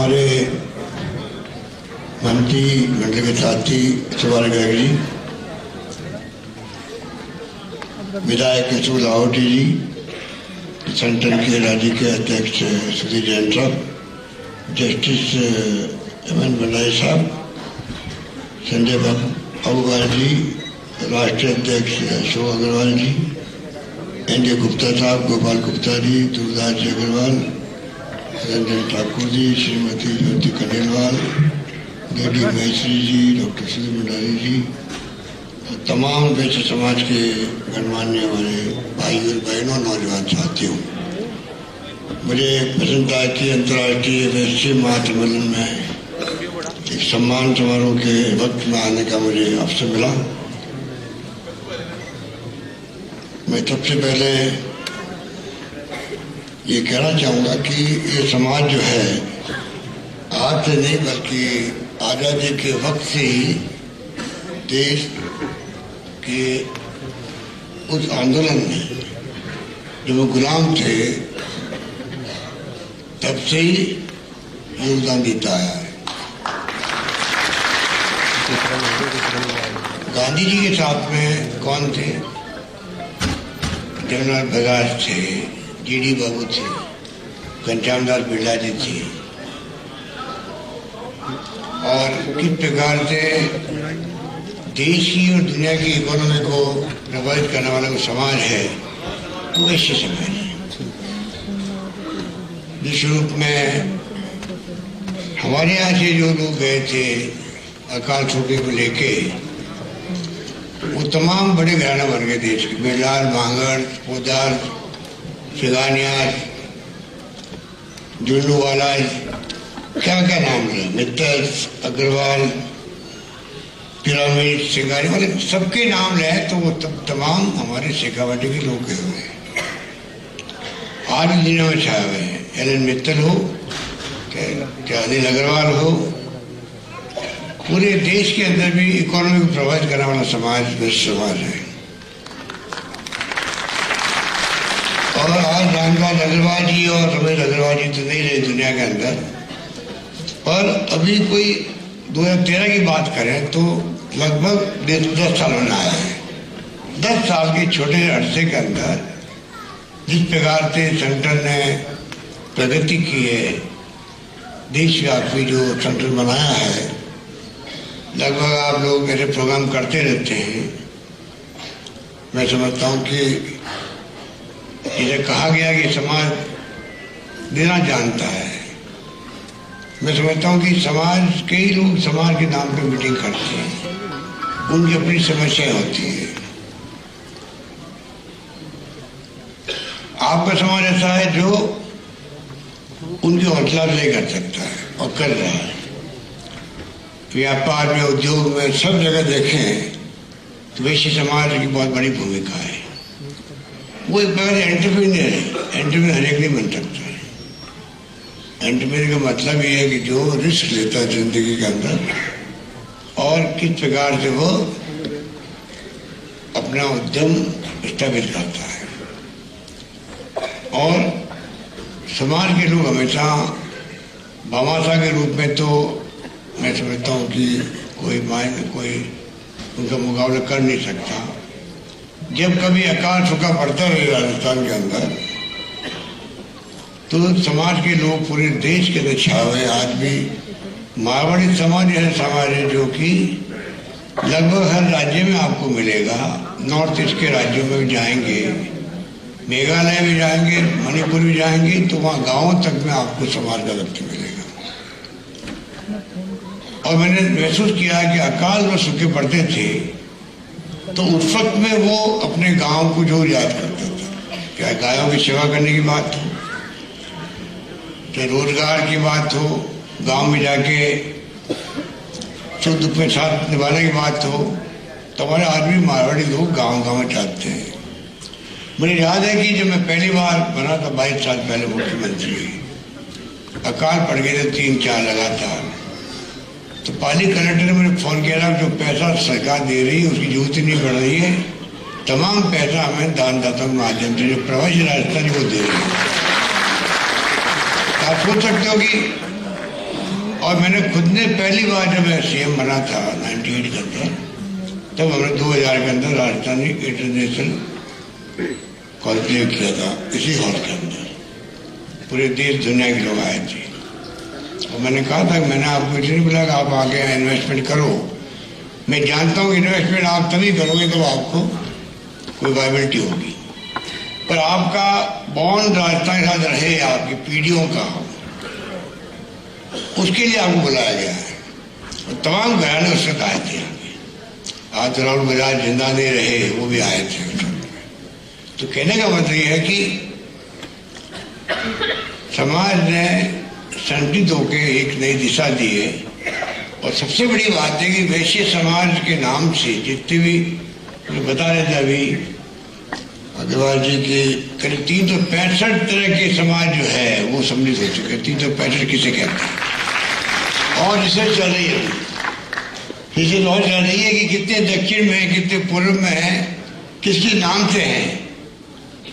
हमारे मंत्री मंडल के साथी शिवाल गर्ग जी, विधायक किशोर लाहौटी जी, सेंट्रल के राज्य के अध्यक्ष सुधीर जैन साहब, जस्टिस एमएन भंडारी साहब, संजय अग्रवाल जी, राष्ट्रीय अध्यक्ष अशोक अग्रवाल जी, एनके गुप्ता साहब, गोपाल गुप्ता जी, दुर्दास जी अग्रवाल, रंजन ठाकुर जी, श्रीमती ज्योति खंडेलवाल, गेडी महेश्वरी जी, डॉक्टर सुधीर भंडारी जी, तमाम वैश्य समाज के गणमान्य हमारे भाई और बहनों, नौजवान साथियों, मुझे प्रसन्नता है कि अंतर्राष्ट्रीय वैश्य महासम्मेलन में एक सम्मान समारोह के वक्त में आने का मुझे अवसर मिला। मैं सबसे पहले ये कहना चाहूँगा कि ये समाज जो है आज से नहीं बल्कि आज़ादी के वक्त से ही देश के उस आंदोलन में जो वो गुलाम थे तब से ही योगदान देता आया है। गांधी जी के साथ में कौन थे? जनरल बजाज थे, जीडी बाबू थे, घनश्यामदास बिरला जी थे, और किस प्रकार से देश की और दुनिया की इकोनॉमी को प्रभावित करने वाला कोई समाज है तो वैश्य समाज है। विश्व रूप में हमारे यहाँ से जो लोग गए थे अकाल सूखे को लेके, वो तमाम बड़े घराना बन गए देश के। बेलाल, मांगड़, पोदार, सिगानिया, जुल्लूवाला, क्या क्या नाम है, मित्तल, अग्रवाल, पिरामिड, सिंगारी, मतलब सबके नाम ले तो वो तमाम हमारे शेखावाटी के लोग गए हुए हैं। आज दुनिया में छाए हुए हैं। एलन मित्तल हो, क्या अनिल अग्रवाल हो, पूरे देश के अंदर भी इकोनॉमी को प्रभावित करने वाला समाज वैश्य समाज है। और आज रामलाल अग्रवाल जी और रमेश अग्रवाल जी तो नहीं रहे दुनिया के अंदर, पर अभी कोई 2013 की बात करें तो लगभग 10 साल होने आया है। 10 साल के छोटे अरसे के अंदर जिस प्रकार से सेंटर ने प्रगति की है, देशव्यापी जो सेंटर बनाया है, लगभग आप लोग ऐसे प्रोग्राम करते रहते हैं। मैं समझता हूँ कि इसे कहा गया कि समाज देना जानता है। मैं समझता हूँ कि समाज, कई लोग समाज के नाम पे मीटिंग करते हैं, उनकी अपनी समस्याएं होती है। आपका समाज ऐसा है जो उनकी हौसला नहीं कर सकता है और कर रहा है। व्यापार में, उद्योग में, सब जगह देखें तो वैश्य समाज की बहुत बड़ी भूमिका है। वो एक प्रकार एंटरप्रेन्योर है। एंटरप्रेन्योर हर एक नहीं बन सकता है। एंटरप्रेन्योर का मतलब ये है कि जो रिस्क लेता है जिंदगी के अंदर और किस प्रकार से वो अपना उद्यम स्थापित करता है। और समाज के लोग हमेशा भामाशाह के रूप में तो मैं समझता हूँ कि कोई उनका मुकाबला कर नहीं सकता। जब कभी अकाल सूखा पड़ता रहे राजस्थान के अंदर तो समाज के लोग पूरे देश के अंदर छाए हुए। आज भी मारवाड़ी समाज ऐसा समाज है जो कि लगभग हर राज्य में आपको मिलेगा। नॉर्थ ईस्ट के राज्यों में भी जाएंगे, मेघालय भी जाएंगे, मणिपुर भी जाएंगे, तो वहाँ गाँव तक में आपको समाज का व्यक्ति मिलेगा। और मैंने महसूस किया कि अकाल में सूखे पड़ते थे तो उस वक्त में वो अपने गांव को जो याद करता था, क्या गायों की सेवा करने की बात हो, चाहे रोजगार की बात हो, गांव में जाके सुख दुख में साथ निभाने की बात हो, तो हमारे आदमी मारवाड़ी लोग गांव में जाते हैं। मुझे याद है कि जब मैं पहली बार बना था 22 साल पहले मुख्यमंत्री, अकाल पड़ गए थे 3-4 लगातार, तो पाली कलेक्टर ने मुझे फोन किया जो पैसा सरकार दे रही है उसकी जरूरत ही नहीं पड़ रही है, तमाम पैसा हमें दानदाताओं के माध्यम से जो प्रवासी राजस्थानी वो दे रही है। आप सोच सकते हो कि और मैंने खुद ने पहली बार जब मैं CM बना था 98 के अंदर, तब हमने 2000 के अंदर राजधानी इंटरनेशनल कॉन्क्लेव किया था इसी हॉल के अंदर। पूरे देश दुनिया के लोग आए थे और मैंने कहा था कि मैंने आपको इसलिए बोला कि आप आगे इन्वेस्टमेंट करो। मैं जानता हूँ इन्वेस्टमेंट आप तभी करोगे तो आपको कोई वायबिलिटी होगी, पर आपका बॉन्ड राजस्थान के साथ रहे आपकी पीढ़ियों का, उसके लिए आपको बुलाया गया है। और तमाम घराने उस वक्त आए थे। आज राहुल बजाज जिंदा नहीं रहे, वो भी आए थे। तो कहने का मतलब ये है कि समाज ने संगठित होकर एक नई दिशा दी है। और सबसे बड़ी बात है कि वैश्य समाज के नाम से जितने भी बता रहे थे अभी अग्रवाल जी के करीब 365 तरह के समाज जो है वो सम्मिलित हो चुके हैं। 365 किसे कहते हैं? और रिसर्च चल रही है, रिसर्च और चल रही है कि कितने दक्षिण में है, कितने पूर्व में है, किसके नाम से है।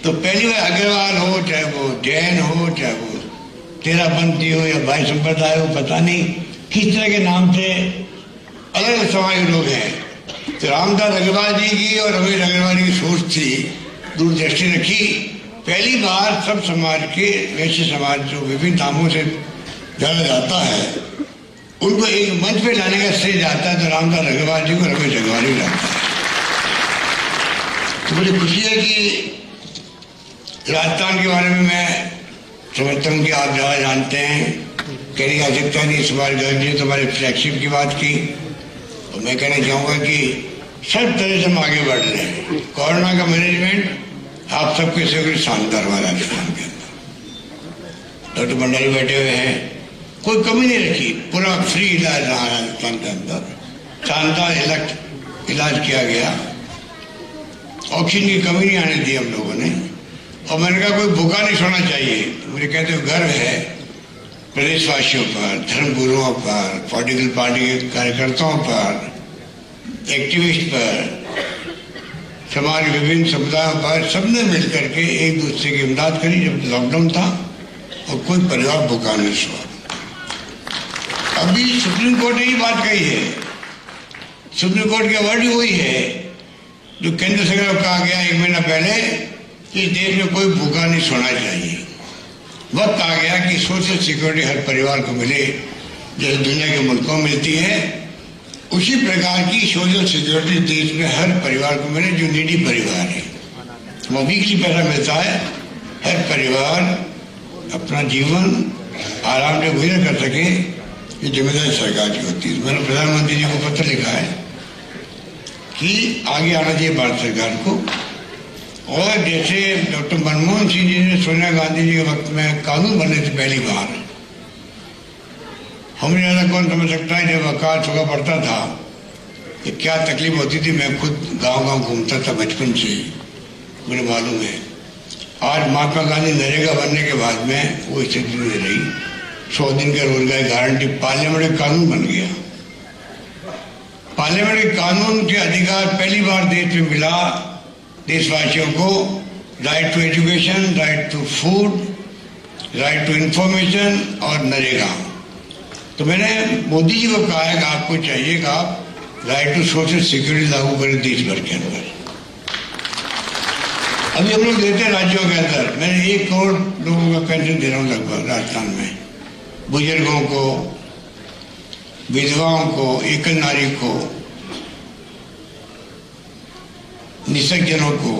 तो पहली बार अग्रवाल हो, चाहे वो जैन हो, चाहे वो तेरापंथी हो या भाई संप्रदाय हो, पता नहीं किस तरह के नाम से अलग अलग समाज के लोग हैं। तो रामदास अग्रवाल जी की और रमेश अग्रवाल की सोच थी, दूरदृष्टि रखी। पहली बार सब समाज के वैश्य समाज जो विभिन्न नामों से जाना जाता है उनको एक मंच पे लाने का श्रेय जाता है। तो रामदास अग्रवाल जी को रमेश अग्रवाल जी जाता है। तो बड़ी खुशी है कि राजस्थान के बारे में मैं समझता हूँ कि आप ज़्यादा जानते हैं। कहने की आवश्यकता नहीं, सुभाष गर्ग जी ने तुम्हारे फ्लैगशिप की बात की और मैं कहना चाहूँगा कि सब तरह से हम आगे बढ़ रहे हैं। कोरोना का मैनेजमेंट आप सबके से शानदार हुआ राजस्थान के अंदर। डॉक्टर भंडारी बैठे हुए हैं, कोई कमी नहीं रखी, पूरा फ्री इलाज रहा राजस्थान के अंदर। शानदार इलाज किया गया, ऑक्सीजन की कमी नहीं आने दी हम लोगों ने। और मैंने कहा कोई भूखा नहीं सोना चाहिए। मुझे कहते हुए गर्व है प्रदेशवासियों पर, धर्मगुरुओं पर, पॉलिटिकल पार्टी के कार्यकर्ताओं पर, एक्टिविस्ट पर, समाज के विभिन्न समुदायों पर, सबने मिलकर के एक दूसरे की इमदाद करी जब लॉकडाउन था और कोई परिवार भूखा नहीं सोआ। अभी सुप्रीम कोर्ट ने ये बात कही है, सुप्रीम कोर्ट का वर्ड ही वही है जो केंद्र सरकार को कहा गया 1 महीना पहले कि इस देश में कोई भूखा नहीं सोना चाहिए। वक्त आ गया कि सोशल सिक्योरिटी हर परिवार को मिले, जैसे दुनिया के मुल्कों में मिलती है उसी प्रकार की सोशल सिक्योरिटी देश में हर परिवार को मिले जो नीडी परिवार है। वो वीकली पैसा मिलता है, हर परिवार अपना जीवन आराम से गुजर कर सके, ये जिम्मेदारी सरकार की होती है। मैंने प्रधानमंत्री जी को पत्र लिखा है कि आगे आना चाहिए भारत सरकार को। और जैसे डॉक्टर मनमोहन सिंह जी ने सोनिया गांधी जी के वक्त में कानून बने थे पहली बार, हमें ज़्यादा कौन समझ सकता है जब अकाल सूखा पड़ता था कि क्या तकलीफ होती थी। मैं खुद गांव-गांव घूमता था बचपन से, मुझे मालूम है। आज महात्मा गांधी नरेगा बनने के बाद में वो स्थिति नहीं रही। 100 दिन का रोजगार गारंटी पार्लियामेंट कानून बन गया। पार्लियामेंट कानून के अधिकार पहली बार देश में मिला देशवासियों को। Right to education, right to food, right to information और नरेगा। तो मैंने मोदी जी को कहा है कि आपको चाहिए कि आप राइट टू सोशल सिक्योरिटी लागू करें देश भर के अंदर। अभी हम लोग देते हैं राज्यों के अंदर। मैंने 1 करोड़ लोगों का पेंशन दे रहा हूँ लगभग राजस्थान में, बुजुर्गों को, विधवाओं को, एकल नारी को, निसर्गजनों को।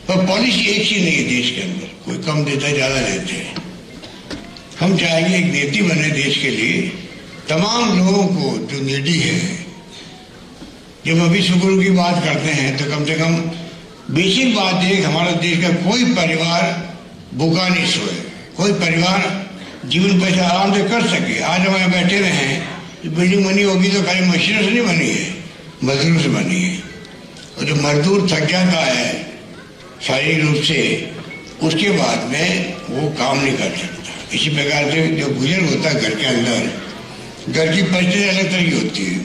पर पॉलिसी एक ही नहीं है देश के अंदर, कोई कम देता है, ज्यादा देते हैं। हम चाहेंगे एक नीति बने देश के लिए, तमाम लोगों को जो नीडी है। जब हम विश्व गुरु की बात करते हैं तो कम से कम बेसिक बात है कि हमारा देश का कोई परिवार भूखा नहीं सोए, कोई परिवार जीवन पैसा आराम से कर सके। आज हम बैठे हुए हैं, बिल्डिंग बनी होगी तो खाली मशीनों से नहीं बनी है, मजदूरों से बनी है। और जो मजदूर थक जाता है शारीरिक रूप से, उसके बाद में वो काम नहीं कर सकता। इसी प्रकार से जो बुजुर्ग होता है घर के अंदर, घर की परिस्थिति अलग तरह की होती है।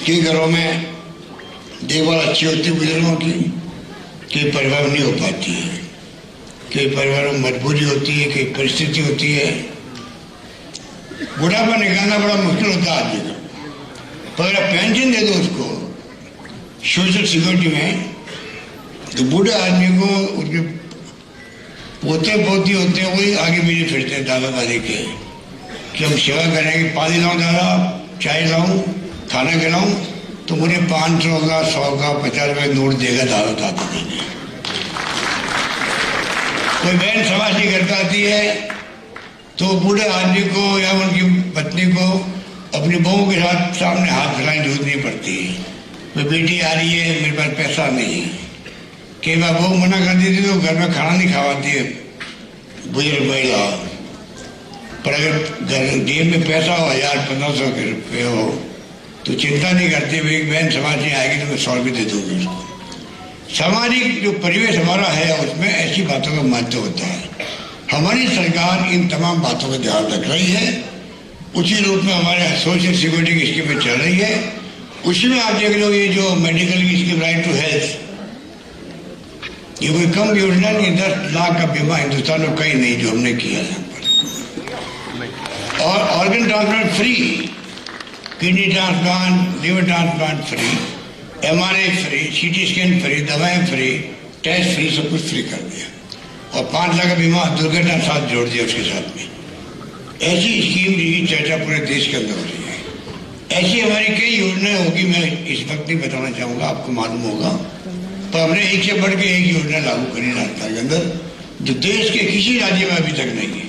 कई घरों में देखभाल अच्छी होती है बुजुर्गों की, कई परिवार में नहीं हो पाती है। कई परिवारों में मजबूरी होती है, कई परिस्थिति होती है। बुढ़ापा निकालना बड़ा मुश्किल होता है आदमी का, पर अगर पेंशन दे दो उसको सोशल सिक्योरिटी में, तो बूढ़े आदमी को उनके पोते पोती होते हैं वही आगे पीछे फिरते हैं दादा दादी के कि हम सेवा करेंगे, पानी लाऊं दादा, चाय लाऊं, खाना खिलाऊं, तो मुझे 500 का 100 का 50 रुपये नोट देगा दादा दादी ने। कोई बहन समाज नहीं कर पाती है तो बूढ़े आदमी को या उनकी पत्नी को अपनी बहू के साथ सामने हाथ फैलाने जरूरत नहीं पड़ती। कोई बेटी आ रही है, मेरे पास पैसा नहीं, कई बार बहू मना कर देती तो घर में खाना नहीं खवाती है बुजुर्ग महिला, पर अगर घर जेब में पैसा हो 1000-1500 के रुपये हो तो चिंता नहीं करती, भाई बहन समाज में आएगी तो मैं 100 रुपये दे दूंगी उसको। सामाजिक जो परिवेश हमारा है उसमें ऐसी बातों का महत्व होता है। हमारी सरकार इन तमाम बातों का ध्यान रख रही है, उसी रूप में हमारे सोशल सिक्योरिटी की स्कीमें चल रही है। उसी में आप देख लो ये जो मेडिकल की स्कीम राइट टू हेल्थ, ये कोई कम योजना नहीं, 10 लाख का बीमा हिंदुस्तान में कहीं नहीं जो हमने किया यहाँ पर। और organ transplant free, kidney transplant, liver transplant free, MRI free, CT scan free, दवाएं फ्री, टेस्ट फ्री, सब कुछ फ्री कर दिया। और 5 लाख का बीमा दुर्घटना साथ जोड़ दिया उसके साथ में। ऐसी स्कीम की चर्चा पूरे देश के अंदर हो रही है। ऐसी हमारी कई योजनाएं होगी, मैं इस वक्त नहीं बताना चाहूँगा, आपको मालूम होगा, पर हमने एक से बढ़ के एक योजना लागू करी राजस्थान के अंदर जो देश के किसी राज्य में अभी तक नहीं है।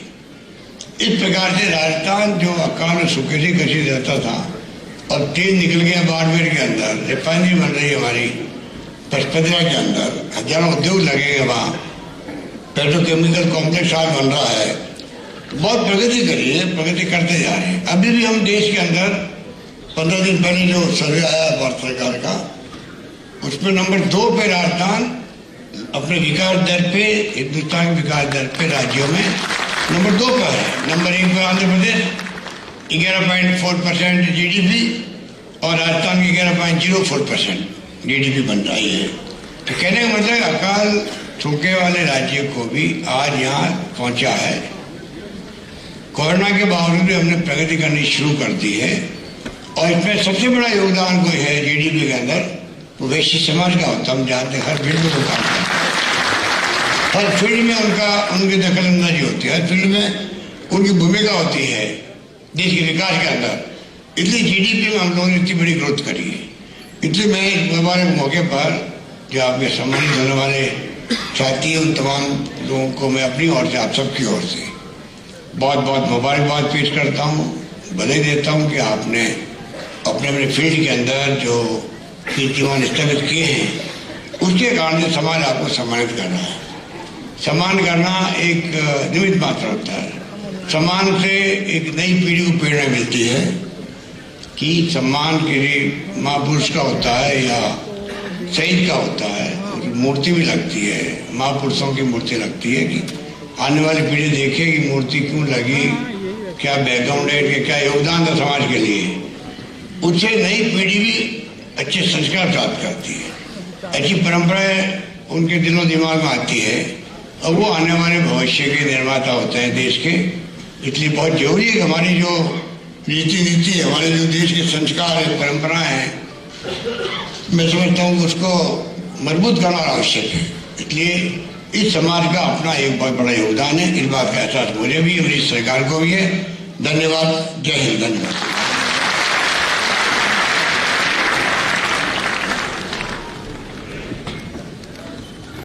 इस प्रकार से राजस्थान जो अकाल सूखे से ग्रसित रहता था और तेल निकल गया बाड़मेर के अंदर, रिफाइनरी बन रही है हमारी पचपदरा के अंदर, हजारों उद्योग लगेंगे वहाँ, पेट्रोकेमिकल कॉम्प्लेक्स आज बन रहा है, बहुत प्रगति करी है, प्रगति करते जा रहे हैं। अभी भी हम देश के अंदर 15 दिन पहले जो सर्वे आया भारत सरकार का, उसमें नंबर 2 पे राजस्थान अपने विकास दर पे, हिंदुस्तान के विकास दर पे राज्यों में नंबर 2 पर है। नंबर 1 पर आंध्र प्रदेश 11.4% GDP और राजस्थान की 11.04% GDP बन रही है। तो कहने का मतलब अकाल सूखे वाले राज्य को भी आज यहाँ पहुँचा है। कोरोना के बावजूद भी हमने प्रगति करनी शुरू कर दी है और इसमें सबसे बड़ा योगदान कोई है GDP के अंदर, वो वैश्य समाज का होता है। हम जानते हैं हर फील्ड में वो काम करते हैं, हर फील्ड में उनकी दखल अंदाजी होती है, हर फील्ड में उनकी भूमिका होती है देश के विकास के अंदर। इसलिए GDP में हम लोगों ने इतनी बड़ी ग्रोथ करी है। इसलिए मैं इस मुबारक मौके पर जो आपके सम्मानित होने वाले साथी उन तमाम लोगों को मैं अपनी ओर से, आप सबकी ओर से बहुत बहुत मुबारकबाद पेश करता हूँ, बधाई देता हूँ कि आपने अपने अपने फील्ड के अंदर जो कीर्तिमान स्थापित किए हैं उसके कारण से समाज आपको सम्मानित कर रहा है। सम्मान करना एक निमित्त मात्र होता है। सम्मान से एक नई पीढ़ी को प्रेरणा मिलती है कि सम्मान के लिए महापुरुष का होता है या शहीद का होता है, मूर्ति भी लगती है, महापुरुषों की मूर्ति लगती है कि आने वाली पीढ़ी देखे कि मूर्ति क्यों लगी, क्या बैकग्राउंड है, क्या योगदान था समाज के लिए। उससे नई पीढ़ी भी अच्छे संस्कार प्राप्त करती है, अच्छी परंपराएं उनके दिलो दिमाग में आती है और वो आने वाले भविष्य के निर्माता होते हैं देश के। इसलिए बहुत जरूरी है कि हमारी जो रीति नीति है, हमारे जो देश के संस्कार है, परंपराएं हैं, मैं समझता हूँ उसको मजबूत करना आवश्यक है। इसलिए इस समाज का अपना एक बहुत बड़ा योगदान है। इस बात का एहसास मुझे भी और इस सरकार को भी है। धन्यवाद। जय हिंद। धन्यवाद।